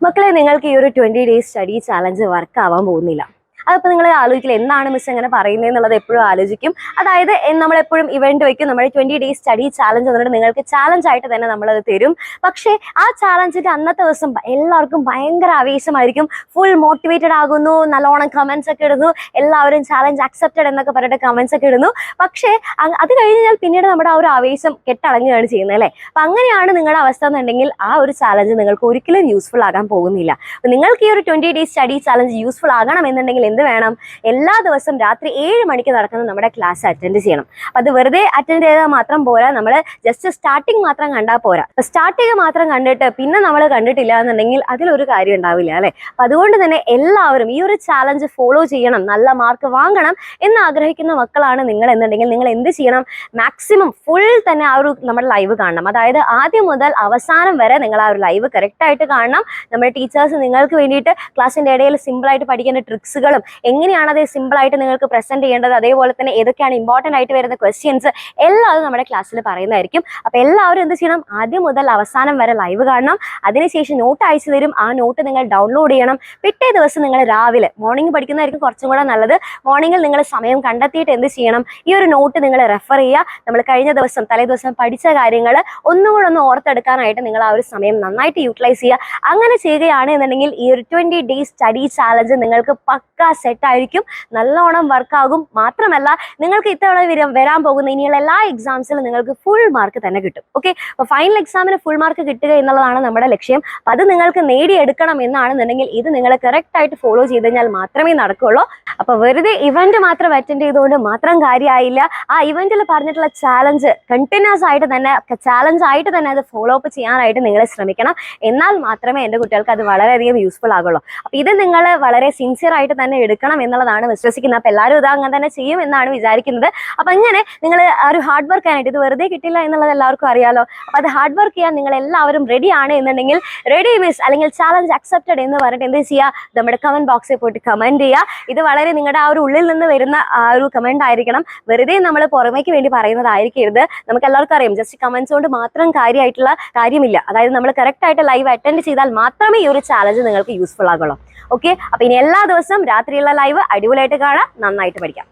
മക്കളെ, നിങ്ങൾക്ക് ഈ ഒരു 20 ഡേയ്സ് സ്റ്റഡി ചാലഞ്ച് വർക്ക് ആവാൻ പോകുന്നില്ല. അതിപ്പോൾ നിങ്ങൾ ആലോചിക്കില്ല, എന്താണ് മിസ് എങ്ങനെ പറയുന്നത് എന്നുള്ളത് എപ്പോഴും ആലോചിക്കും. അതായത് നമ്മളെപ്പോഴും ഇവന്റ് വയ്ക്കും, നമ്മുടെ 20 ഡേയ്സ് സ്റ്റഡി ചാലഞ്ച് എന്നിട്ട് നിങ്ങൾക്ക് ചാലഞ്ച് ആയിട്ട് തന്നെ നമ്മളത് തരും. പക്ഷേ ആ ചാലഞ്ചിന്റെ അന്നത്തെ ദിവസം എല്ലാവർക്കും ഭയങ്കര ആവേശമായിരിക്കും, ഫുൾ മോട്ടിവേറ്റഡ് ആകുന്നു, നല്ലോണം കമന്റ്സ് ഒക്കെ ഇടുന്നു, എല്ലാവരും ചാലഞ്ച് അക്സെപ്റ്റഡ് എന്നൊക്കെ പറഞ്ഞിട്ട് കമന്റ്സ് ഒക്കെ ഇടുന്നു. പക്ഷേ അത് കഴിഞ്ഞാൽ പിന്നീട് നമ്മുടെ ആ ഒരു ആവേശം കെട്ടടങ്ങുകയാണ് ചെയ്യുന്നത്, അല്ലേ? അപ്പം അങ്ങനെയാണ് നിങ്ങളുടെ അവസ്ഥ എന്നുണ്ടെങ്കിൽ ആ ഒരു ചാലഞ്ച് നിങ്ങൾക്ക് ഒരിക്കലും യൂസ്ഫുൾ ആകാൻ പോകുന്നില്ല. അപ്പം നിങ്ങൾക്ക് ഈ ഒരു 20 ഡേയ്സ് സ്റ്റഡി ചാലഞ്ച് യൂസ്ഫുൾ ആകണം എന്നുണ്ടെങ്കിൽ എന്ത് വേണം? എല്ലാ ദിവസവും രാത്രി 7 മണിക്ക് നടക്കുന്ന നമ്മുടെ ക്ലാസ് അറ്റൻഡ് ചെയ്യണം. അപ്പം അത് വെറുതെ അറ്റൻഡ് ചെയ്താൽ മാത്രം പോരാ, നമ്മൾ ജസ്റ്റ് സ്റ്റാർട്ടിങ് മാത്രം കണ്ടാൽ പോരാ. സ്റ്റാർട്ടിങ് മാത്രം കണ്ടിട്ട് പിന്നെ നമ്മൾ കണ്ടിട്ടില്ല എന്നുണ്ടെങ്കിൽ അതിലൊരു കാര്യം ഉണ്ടാവില്ല, അല്ലെ? അപ്പം അതുകൊണ്ട് തന്നെ എല്ലാവരും ഈ ഒരു ചാലഞ്ച് ഫോളോ ചെയ്യണം, നല്ല മാർക്ക് വാങ്ങണം എന്ന് ആഗ്രഹിക്കുന്ന മക്കളാണ് നിങ്ങൾ എന്നുണ്ടെങ്കിൽ നിങ്ങൾ എന്ത് ചെയ്യണം? മാക്സിമം ഫുൾ തന്നെ ആ ഒരു നമ്മുടെ ലൈവ് കാണണം. അതായത് ആദ്യം മുതൽ അവസാനം വരെ നിങ്ങൾ ആ ഒരു ലൈവ് കറക്റ്റ് ആയിട്ട് കാണണം. നമ്മുടെ ടീച്ചേഴ്സ് നിങ്ങൾക്ക് വേണ്ടിയിട്ട് ക്ലാസ്സിന്റെ ഇടയിൽ സിമ്പിൾ ആയിട്ട് പഠിക്കേണ്ട ട്രിക്സുകളും എങ്ങനെയാണ് അത് സിമ്പിൾ ആയിട്ട് നിങ്ങൾക്ക് പ്രസന്റ് ചെയ്യേണ്ടത്, അതേപോലെ തന്നെ ഏതൊക്കെയാണ് ഇമ്പോർട്ടന്റ് ആയിട്ട് വരുന്ന ക്വസ്റ്റ്യൻസ് എല്ലാം അത് നമ്മുടെ ക്ലാസ്സിൽ പറയുന്നതായിരിക്കും. അപ്പൊ എല്ലാവരും എന്ത് ചെയ്യണം? ആദ്യം മുതൽ അവസാനം വരെ ലൈവ് കാണണം. അതിനുശേഷം നോട്ട് അയച്ചു തരും, ആ നോട്ട് നിങ്ങൾ ഡൗൺലോഡ് ചെയ്യണം. പിറ്റേ ദിവസം നിങ്ങൾ രാവിലെ മോർണിംഗ് പഠിക്കുന്നതായിരിക്കും കുറച്ചും കൂടെ നല്ലത്. മോർണിംഗിൽ നിങ്ങൾ സമയം കണ്ടെത്തിയിട്ട് എന്ത് ചെയ്യണം? ഈ ഒരു നോട്ട് നിങ്ങൾ റെഫർ ചെയ്യുക. നമ്മൾ കഴിഞ്ഞ ദിവസം തലേ ദിവസം പഠിച്ച കാര്യങ്ങൾ ഒന്നുകൂടെ ഒന്ന് ഓർത്തെടുക്കാനായിട്ട് നിങ്ങൾ ആ ഒരു സമയം നന്നായിട്ട് യൂട്ടിലൈസ് ചെയ്യുക. അങ്ങനെ ചെയ്യുകയാണ് എന്നുണ്ടെങ്കിൽ ഈ ഒരു 20 ഡേയ്സ് സ്റ്റഡി ചാലഞ്ച് നിങ്ങൾക്ക് പക്കാ സെറ്റ് ആയിരിക്കും, നല്ലോണം വർക്കാകും. മാത്രമല്ല നിങ്ങൾക്ക് ഇത്തവണ വരാൻ പോകുന്ന ഇനിയുള്ള എല്ലാ എക്സാംസിലും നിങ്ങൾക്ക് ഫുൾ മാർക്ക് തന്നെ കിട്ടും. ഓക്കെ, അപ്പോൾ ഫൈനൽ എക്സാമിന് ഫുൾ മാർക്ക് കിട്ടുക എന്നുള്ളതാണ് നമ്മുടെ ലക്ഷ്യം. അത് നിങ്ങൾക്ക് നേടിയെടുക്കണം എന്നാണെന്നുണ്ടെങ്കിൽ ഇത് നിങ്ങൾ കറക്റ്റ് ആയിട്ട് ഫോളോ ചെയ്ത് കഴിഞ്ഞാൽ മാത്രമേ നടക്കുള്ളൂ. അപ്പൊ വെറുതെ ഇവന്റ് മാത്രം അറ്റൻഡ് ചെയ്തുകൊണ്ട് മാത്രം കാര്യമായില്ല. ആ ഇവന്റിൽ പറഞ്ഞിട്ടുള്ള ചാലഞ്ച് കണ്ടിന്യൂസ് ആയിട്ട് തന്നെ അത് ഫോളോ അപ്പ് ചെയ്യാനായിട്ട് നിങ്ങൾ ശ്രമിക്കണം. എന്നാൽ മാത്രമേ എൻ്റെ കുട്ടികൾക്ക് അത് വളരെയധികം യൂസ്ഫുൾ ആകുള്ളൂ. അപ്പൊ ഇത് നിങ്ങൾ വളരെ സിൻസിയർ ആയിട്ട് തന്നെ എടുക്കണം എന്നുള്ളതാണ് വിശ്വസിക്കുന്നത്. അപ്പൊ എല്ലാവരും ഇത് അങ്ങനെ തന്നെ ചെയ്യും എന്നാണ് വിചാരിക്കുന്നത്. അപ്പൊ അങ്ങനെ നിങ്ങൾ ആ ഒരു ഹാർഡ് വർക്ക് ആയിട്ട്, ഇത് വെറുതെ കിട്ടില്ല എന്നുള്ളത് എല്ലാവർക്കും അറിയാലോ. അപ്പൊ അത് ഹാർഡ് വർക്ക് ചെയ്യാൻ നിങ്ങൾ എല്ലാവരും റെഡി ആണ് എന്നുണ്ടെങ്കിൽ റെഡി മിസ് അല്ലെങ്കിൽ ചാലഞ്ച് അക്സെപ്റ്റഡ് എന്ന് പറഞ്ഞിട്ട് എന്ത് ചെയ്യുക? നമ്മുടെ കമന്റ് ബോക്സിൽ പോയിട്ട് കമന്റ് ചെയ്യുക. ഇത് വളരെ നിങ്ങളുടെ ആ ഒരു ഉള്ളിൽ നിന്ന് വരുന്ന ആ ഒരു കമന്റ് ആയിരിക്കണം, വെറുതെ നമ്മൾ പുറമേക്ക് വേണ്ടി പറയുന്നതായിരിക്കരുത്. നമുക്ക് എല്ലാവർക്കും അറിയാം, ജസ്റ്റ് കമന്റ്സ് കൊണ്ട് മാത്രം കാര്യമായിട്ടുള്ള കാര്യമില്ല. അതായത് നമ്മൾ കറക്റ്റ് ആയിട്ട് ലൈവ് അറ്റൻഡ് ചെയ്താൽ മാത്രമേ ഈ ഒരു ചാലഞ്ച് നിങ്ങൾക്ക് യൂസ്ഫുൾ ആകുള്ളൂ. ഓക്കെ, അപ്പൊ ഇനി എല്ലാ ദിവസവും രാത്രിയുള്ള ലൈവ് അടിപൊളിയായിട്ട് കാണാം, നന്നായിട്ട് പഠിക്കാം.